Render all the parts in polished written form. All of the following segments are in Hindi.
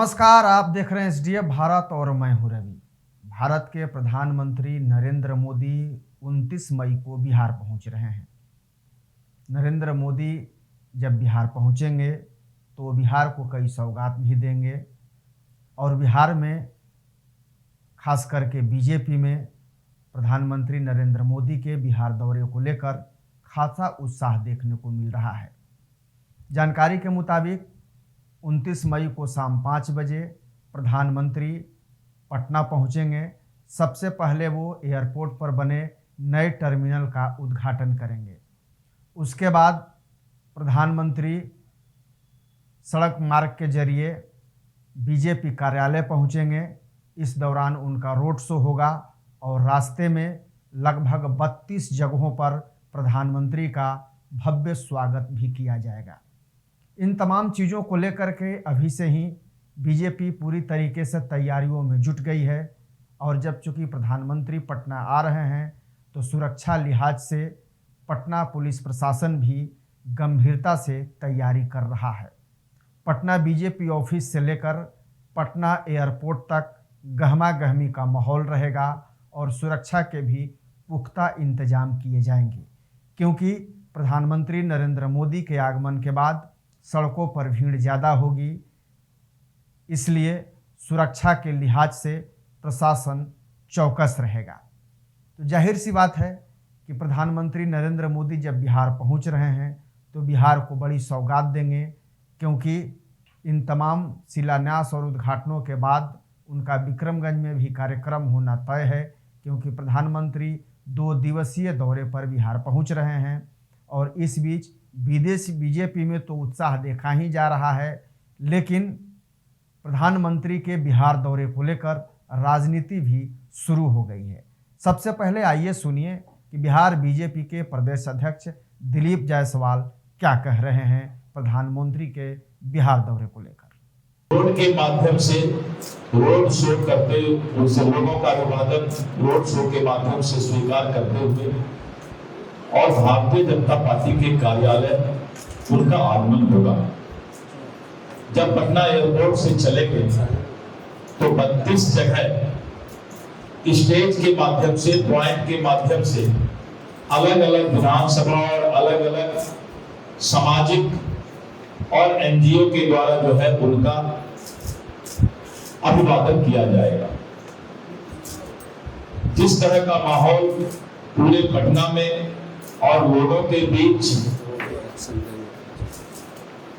नमस्कार, आप देख रहे हैं एसडीएफ भारत और मैं हूं रवि। भारत के प्रधानमंत्री नरेंद्र मोदी 29 मई को बिहार पहुंच रहे हैं। नरेंद्र मोदी जब बिहार पहुंचेंगे तो बिहार को कई सौगात भी देंगे और बिहार में खास करके बीजेपी में प्रधानमंत्री नरेंद्र मोदी के बिहार दौरे को लेकर खासा उत्साह देखने को मिल रहा है। जानकारी के मुताबिक 29 मई को शाम 5 बजे प्रधानमंत्री पटना पहुंचेंगे। सबसे पहले वो एयरपोर्ट पर बने नए टर्मिनल का उद्घाटन करेंगे। उसके बाद प्रधानमंत्री सड़क मार्ग के जरिए बीजेपी कार्यालय पहुंचेंगे। इस दौरान उनका रोड शो होगा और रास्ते में लगभग 32 जगहों पर प्रधानमंत्री का भव्य स्वागत भी किया जाएगा। इन तमाम चीज़ों को लेकर के अभी से ही बीजेपी पूरी तरीके से तैयारियों में जुट गई है और जब चूँकि प्रधानमंत्री पटना आ रहे हैं तो सुरक्षा लिहाज से पटना पुलिस प्रशासन भी गंभीरता से तैयारी कर रहा है। पटना बीजेपी ऑफिस से लेकर पटना एयरपोर्ट तक गहमा गहमी का माहौल रहेगा और सुरक्षा के भी पुख्ता इंतजाम किए जाएंगे, क्योंकि प्रधानमंत्री नरेंद्र मोदी के आगमन के बाद सड़कों पर भीड़ ज़्यादा होगी। इसलिए सुरक्षा के लिहाज से प्रशासन चौकस रहेगा। तो जाहिर सी बात है कि प्रधानमंत्री नरेंद्र मोदी जब बिहार पहुंच रहे हैं तो बिहार को बड़ी सौगात देंगे, क्योंकि इन तमाम शिलान्यास और उद्घाटनों के बाद उनका विक्रमगंज में भी कार्यक्रम होना तय है, क्योंकि प्रधानमंत्री 2 दिवसीय दौरे पर बिहार पहुंच रहे हैं। और इस बीच विदेशी बीजेपी में तो उत्साह देखा ही जा रहा है, लेकिन प्रधानमंत्री के बिहार दौरे को लेकर राजनीति भी शुरू हो गई है। सबसे पहले आइए सुनिए कि बिहार बीजेपी के प्रदेश अध्यक्ष दिलीप जायसवाल क्या कह रहे हैं प्रधानमंत्री के बिहार दौरे को लेकर। रोड के माध्यम से रोड शो करते उनसे लोगों का अभिवादन रोड शो के माध्यम से स्वीकार करते हुए और भारतीय जनता पार्टी के कार्यालय उनका आगमन होगा। जब पटना एयरपोर्ट से चलेंगे तो 32 जगह स्टेज के माध्यम से, पॉइंट के माध्यम से अलग अलग विधानसभा और अलग अलग सामाजिक और एनजीओ के द्वारा जो है उनका अभिवादन किया जाएगा। जिस तरह का माहौल पूरे पटना में और लोगों के बीच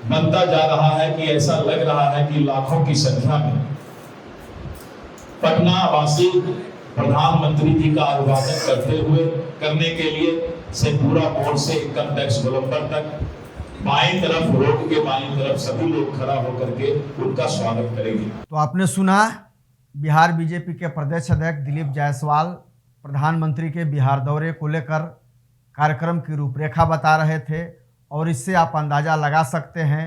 बनता जा रहा है कि ऐसा लग रहा है कि लाखों की संख्या में पटना वासी प्रधानमंत्री जी का अभिवादन करने के लिए से पूरा मोड़ से इनकम टैक्स गोलंबर तक बाईं तरफ, रोड के बाईं तरफ सभी लोग खड़ा होकर के उनका स्वागत करेंगे। तो आपने सुना बिहार बीजेपी के प्रदेश अध्यक्ष दिलीप जायसवाल प्रधानमंत्री के बिहार दौरे को लेकर कार्यक्रम की रूपरेखा बता रहे थे और इससे आप अंदाज़ा लगा सकते हैं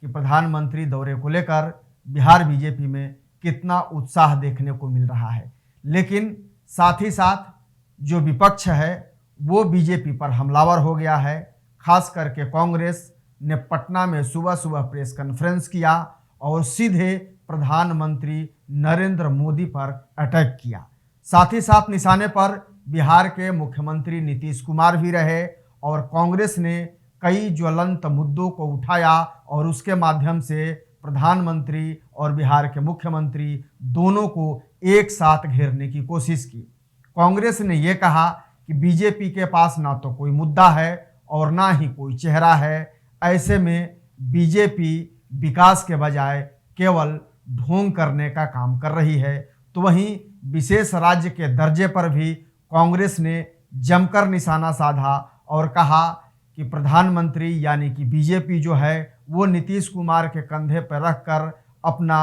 कि प्रधानमंत्री दौरे को लेकर बिहार बीजेपी में कितना उत्साह देखने को मिल रहा है। लेकिन साथ ही साथ जो विपक्ष है वो बीजेपी पर हमलावर हो गया है। खास करके कांग्रेस ने पटना में सुबह सुबह प्रेस कॉन्फ्रेंस किया और सीधे प्रधानमंत्री नरेंद्र मोदी पर अटैक किया। साथ ही साथ निशाने पर बिहार के मुख्यमंत्री नीतीश कुमार भी रहे और कांग्रेस ने कई ज्वलंत मुद्दों को उठाया और उसके माध्यम से प्रधानमंत्री और बिहार के मुख्यमंत्री दोनों को एक साथ घेरने की कोशिश की। कांग्रेस ने यह कहा कि बीजेपी के पास ना तो कोई मुद्दा है और ना ही कोई चेहरा है, ऐसे में बीजेपी विकास के बजाय केवल ढोंग करने का काम कर रही है। तो वहीं विशेष राज्य के दर्जे पर भी कांग्रेस ने जमकर निशाना साधा और कहा कि प्रधानमंत्री यानी कि बीजेपी जो है वो नीतीश कुमार के कंधे पर रखकर अपना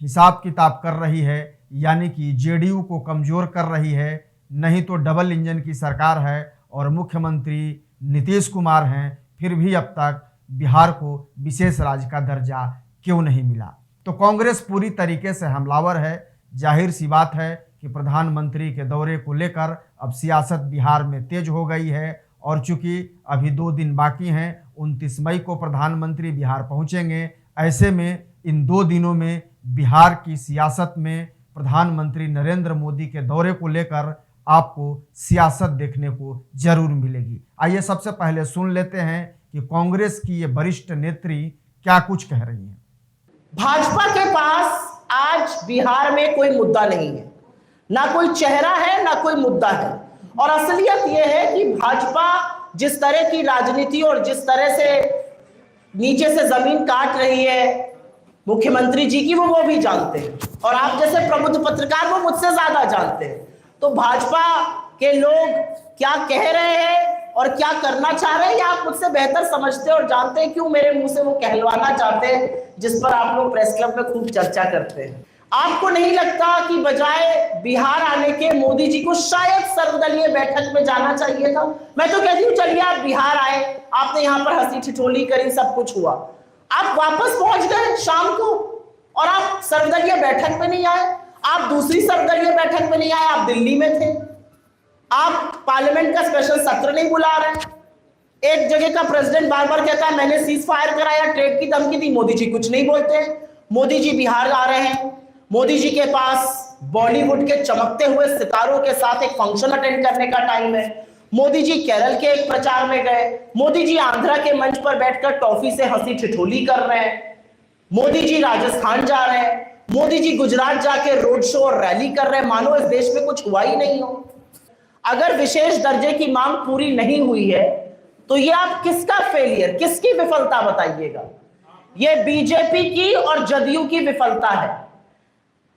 हिसाब किताब कर रही है, यानी कि जेडीयू को कमज़ोर कर रही है। नहीं तो डबल इंजन की सरकार है और मुख्यमंत्री नीतीश कुमार हैं, फिर भी अब तक बिहार को विशेष राज्य का दर्जा क्यों नहीं मिला। तो कांग्रेस पूरी तरीके से हमलावर है। जाहिर सी बात है कि प्रधानमंत्री के दौरे को लेकर अब सियासत बिहार में तेज हो गई है और चूंकि अभी 2 दिन बाकी हैं, 29 मई को प्रधानमंत्री बिहार पहुंचेंगे। ऐसे में इन 2 दिनों में बिहार की सियासत में प्रधानमंत्री नरेंद्र मोदी के दौरे को लेकर आपको सियासत देखने को जरूर मिलेगी। आइए सबसे पहले सुन लेते हैं कि कांग्रेस की ये वरिष्ठ नेत्री क्या कुछ कह रही हैं। भाजपा के पास आज बिहार में कोई मुद्दा नहीं है, ना कोई चेहरा है, ना कोई मुद्दा है। और असलियत यह है कि भाजपा जिस तरह की राजनीति और जिस तरह से नीचे से जमीन काट रही है मुख्यमंत्री जी की, वो भी जानते हैं। और आप जैसे प्रबुद्ध पत्रकार वो मुझसे ज्यादा जानते हैं। तो भाजपा के लोग क्या कह रहे हैं और क्या करना चाह रहे हैं, ये आप मुझसे बेहतर समझते और जानते हैं। क्यों मेरे मुंह से वो कहलवाना चाहते हैं जिस पर आप लोग प्रेस क्लब में खूब चर्चा करते हैं। आपको नहीं लगता कि बजाय बिहार आने के मोदी जी को शायद सर्वदलीय बैठक में जाना चाहिए था? मैं तो कहती हूँ चलिए आप बिहार आए, आपने यहाँ पर हंसी ठिठोली करी, सब कुछ हुआ, आप वापस पहुंच गए शाम को और आप सर्वदलीय बैठक में नहीं आए। आप दूसरी सर्वदलीय बैठक में नहीं आए, आप दिल्ली में थे। आप पार्लियामेंट का स्पेशल सत्र नहीं बुला रहे। एक जगह का प्रेसिडेंट बार बार कहता है मैंने सीज फायर कराया, ट्रेड की धमकी दी, मोदी जी कुछ नहीं बोलते। मोदी जी बिहार आ रहे हैं, मोदी जी के पास बॉलीवुड के चमकते हुए सितारों के साथ एक फंक्शन अटेंड करने का टाइम है। मोदी जी केरल के एक प्रचार में गए, मोदी जी आंध्रा के मंच पर बैठकर टॉफी से हंसी ठिठोली कर रहे हैं, मोदी जी राजस्थान जा रहे हैं, मोदी जी गुजरात जाके रोड शो और रैली कर रहे हैं, मानो इस देश में कुछ हुआ ही नहीं हो। अगर विशेष दर्जे की मांग पूरी नहीं हुई है तो ये आप किसका फेलियर, किसकी विफलता बताइएगा? ये बीजेपी की और जदयू की विफलता है।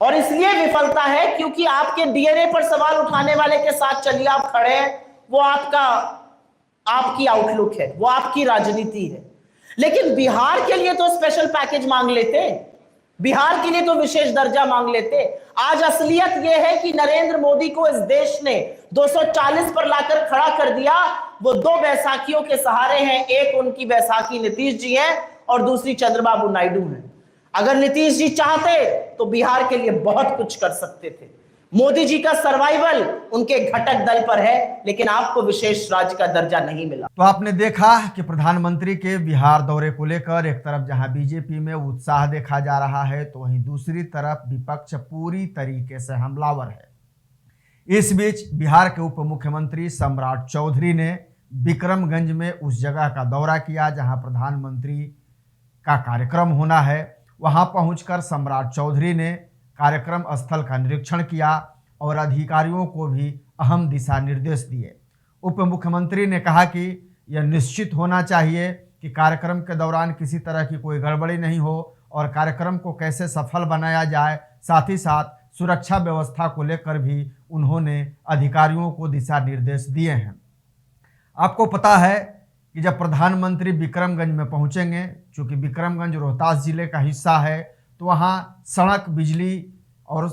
और इसलिए विफलता है क्योंकि आपके डीएनए पर सवाल उठाने वाले के साथ चलिए आप खड़े हैं, वो आपकी आउटलुक है, वो आपकी राजनीति है। लेकिन बिहार के लिए तो स्पेशल पैकेज मांग लेते, बिहार के लिए तो विशेष दर्जा मांग लेते। आज असलियत यह है कि नरेंद्र मोदी को इस देश ने 240 पर लाकर खड़ा कर दिया। वो दो बैसाखियों के सहारे हैं, एक उनकी बैसाखी नीतीश जी हैं और दूसरी चंद्रबाबू नायडू हैं। अगर नीतीश जी चाहते तो बिहार के लिए बहुत कुछ कर सकते थे। मोदी जी का सर्वाइवल उनके घटक दल पर है, लेकिन आपको विशेष राज्य का दर्जा नहीं मिला। तो आपने देखा कि प्रधानमंत्री के बिहार दौरे को लेकर एक तरफ जहां बीजेपी में उत्साह देखा जा रहा है, तो वहीं दूसरी तरफ विपक्ष पूरी तरीके से हमलावर है। इस बीच बिहार के उप मुख्यमंत्री सम्राट चौधरी ने विक्रमगंज में उस जगह का दौरा किया जहां प्रधानमंत्री का कार्यक्रम होना है। वहां पहुंचकर सम्राट चौधरी ने कार्यक्रम स्थल का निरीक्षण किया और अधिकारियों को भी अहम दिशा निर्देश दिए। उप मुख्यमंत्री ने कहा कि यह निश्चित होना चाहिए कि कार्यक्रम के दौरान किसी तरह की कोई गड़बड़ी नहीं हो और कार्यक्रम को कैसे सफल बनाया जाए। साथ ही साथ सुरक्षा व्यवस्था को लेकर भी उन्होंने अधिकारियों को दिशा निर्देश दिए हैं। आपको पता है कि जब प्रधानमंत्री विक्रमगंज में पहुंचेंगे, चूँकि विक्रमगंज रोहतास जिले का हिस्सा है, तो वहाँ सड़क, बिजली और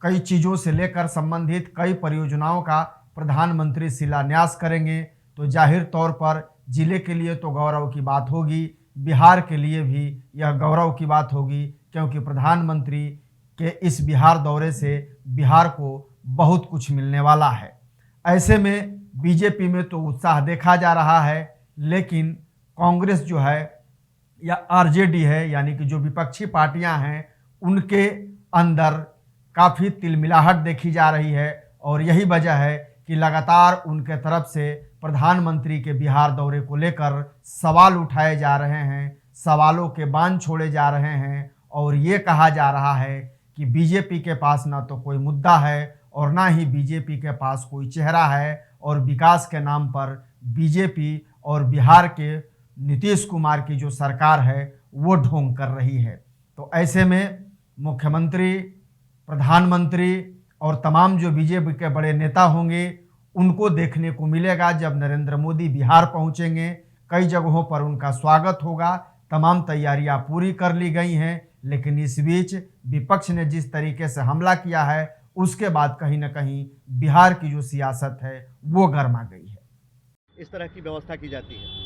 कई चीज़ों से लेकर संबंधित कई परियोजनाओं का प्रधानमंत्री शिलान्यास करेंगे। तो जाहिर तौर पर जिले के लिए तो गौरव की बात होगी, बिहार के लिए भी यह गौरव की बात होगी, क्योंकि प्रधानमंत्री के इस बिहार दौरे से बिहार को बहुत कुछ मिलने वाला है। ऐसे में बीजेपी में तो उत्साह देखा जा रहा है, लेकिन कांग्रेस जो है या आरजेडी है, यानी कि जो विपक्षी पार्टियां हैं, उनके अंदर काफ़ी तिलमिलाहट देखी जा रही है। और यही वजह है कि लगातार उनके तरफ से प्रधानमंत्री के बिहार दौरे को लेकर सवाल उठाए जा रहे हैं, सवालों के बाण छोड़े जा रहे हैं और ये कहा जा रहा है कि बीजेपी के पास ना तो कोई मुद्दा है और ना ही बीजेपी के पास कोई चेहरा है और विकास के नाम पर बीजेपी और बिहार के नीतीश कुमार की जो सरकार है वो ढोंग कर रही है। तो ऐसे में मुख्यमंत्री, प्रधानमंत्री और तमाम जो बीजेपी के बड़े नेता होंगे उनको देखने को मिलेगा जब नरेंद्र मोदी बिहार पहुंचेंगे। कई जगहों पर उनका स्वागत होगा, तमाम तैयारियां पूरी कर ली गई हैं, लेकिन इस बीच विपक्ष ने जिस तरीके से हमला किया है उसके बाद कहीं ना कहीं बिहार की जो सियासत है वो गर्मा गई है। इस तरह की व्यवस्था की जाती है।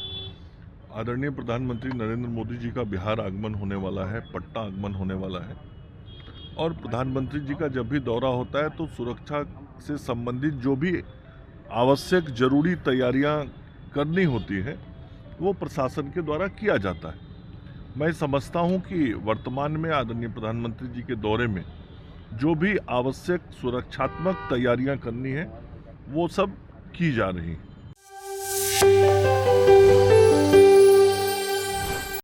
आदरणीय प्रधानमंत्री नरेंद्र मोदी जी का बिहार आगमन होने वाला है, पटना आगमन होने वाला है और प्रधानमंत्री जी का जब भी दौरा होता है तो सुरक्षा से संबंधित जो भी आवश्यक जरूरी तैयारियां करनी होती है वो प्रशासन के द्वारा किया जाता है। मैं समझता हूं कि वर्तमान में आदरणीय प्रधानमंत्री जी के दौरे में जो भी आवश्यक सुरक्षात्मक तैयारियां करनी है वो सब की जा रही हैं।